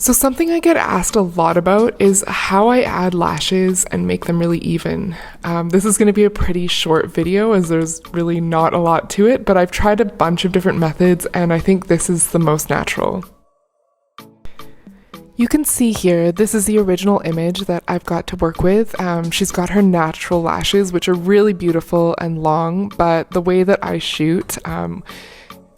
So something I get asked a lot about is how I add lashes and make them really even. This is going to be a pretty short video as there's really not a lot to it, but I've tried a bunch of different methods and I think this is the most natural. You can see here, this is the original image that I've got to work with. She's got her natural lashes, which are really beautiful and long, but the way that I shoot,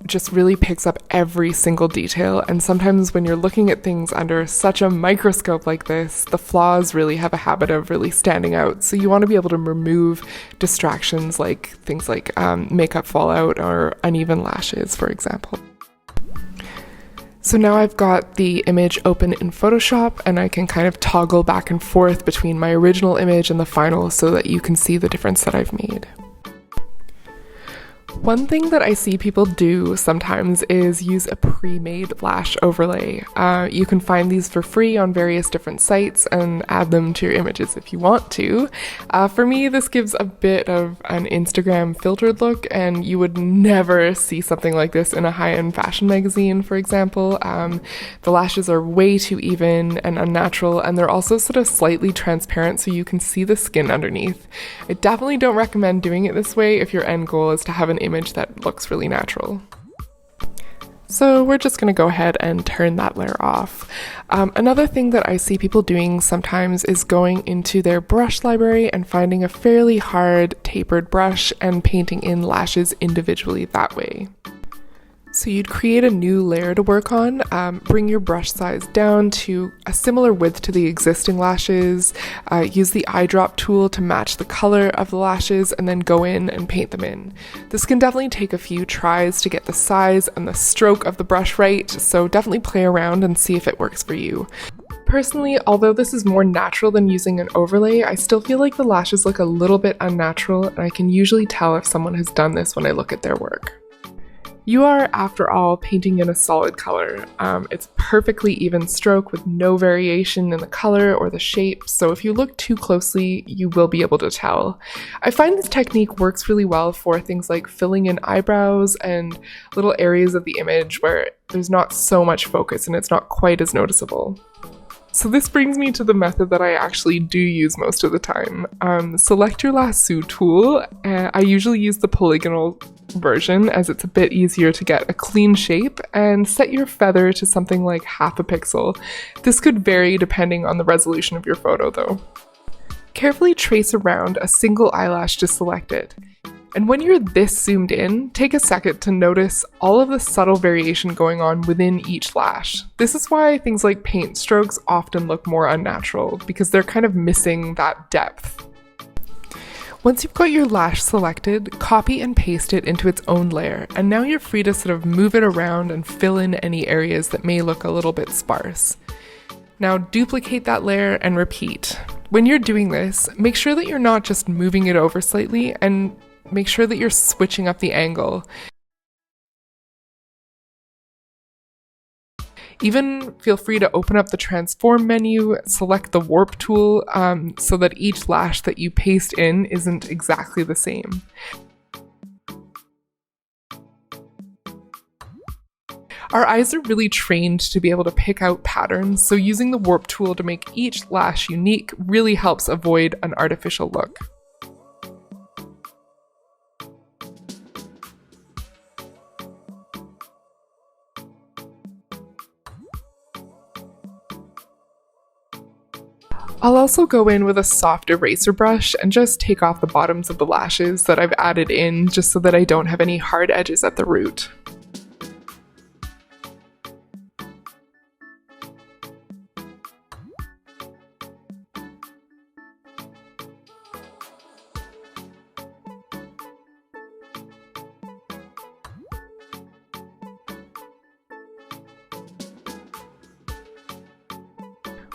just really picks up every single detail, and sometimes when you're looking at things under such a microscope like this, the flaws really have a habit of really standing out. So you want to be able to remove distractions like things like makeup fallout or uneven lashes, for example. So now I've got the image open in Photoshop and I can kind of toggle back and forth between my original image and the final so that you can see the difference that I've made. One thing that I see people do sometimes is use a pre-made lash overlay. You can find these for free on various different sites and add them to your images if you want to. For me, this gives a bit of an Instagram filtered look, and you would never see something like this in a high-end fashion magazine, for example. The lashes are way too even and unnatural, and they're also sort of slightly transparent so you can see the skin underneath. I definitely don't recommend doing it this way if your end goal is to have an image that looks really natural. So we're just going to go ahead and turn that layer off. Another thing that I see people doing sometimes is going into their brush library and finding a fairly hard tapered brush and painting in lashes individually that way. So you'd create a new layer to work on, bring your brush size down to a similar width to the existing lashes, use the eyedrop tool to match the color of the lashes, and then go in and paint them in. This can definitely take a few tries to get the size and the stroke of the brush right, so definitely play around and see if it works for you. Personally, although this is more natural than using an overlay, I still feel like the lashes look a little bit unnatural, and I can usually tell if someone has done this when I look at their work. You are, after all, painting in a solid color. It's perfectly even stroke with no variation in the color or the shape, so if you look too closely, you will be able to tell. I find this technique works really well for things like filling in eyebrows and little areas of the image where there's not so much focus and it's not quite as noticeable. So this brings me to the method that I actually do use most of the time. Select your lasso tool. I usually use the polygonal version as it's a bit easier to get a clean shape, and set your feather to something like 0.5 pixel. This could vary depending on the resolution of your photo though. Carefully trace around a single eyelash to select it. And when you're this zoomed in, take a second to notice all of the subtle variation going on within each lash. This is why things like paint strokes often look more unnatural, because they're kind of missing that depth. Once you've got your lash selected, copy and paste it into its own layer, and now you're free to sort of move it around and fill in any areas that may look a little bit sparse. Now duplicate that layer and repeat. When you're doing this, make sure that you're not just moving it over slightly, and make sure that you're switching up the angle. Even feel free to open up the transform menu, select the warp tool so that each lash that you paste in isn't exactly the same. Our eyes are really trained to be able to pick out patterns, so using the warp tool to make each lash unique really helps avoid an artificial look. I'll also go in with a soft eraser brush and just take off the bottoms of the lashes that I've added in, just so that I don't have any hard edges at the root.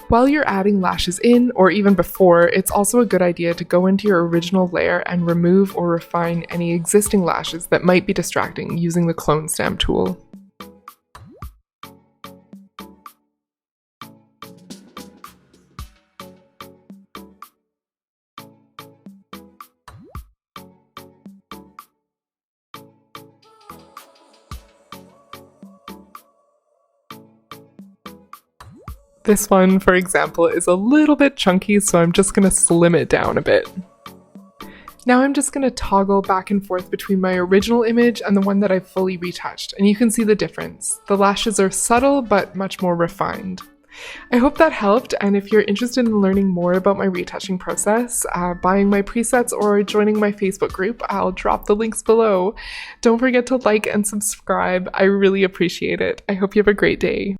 While you're adding lashes in, or even before, it's also a good idea to go into your original layer and remove or refine any existing lashes that might be distracting using the clone stamp tool. This one, for example, is a little bit chunky, so I'm just going to slim it down a bit. Now I'm just going to toggle back and forth between my original image and the one that I've fully retouched, and you can see the difference. The lashes are subtle but much more refined. I hope that helped, and if you're interested in learning more about my retouching process, buying my presets, or joining my Facebook group, I'll drop the links below. Don't forget to like and subscribe. I really appreciate it. I hope you have a great day.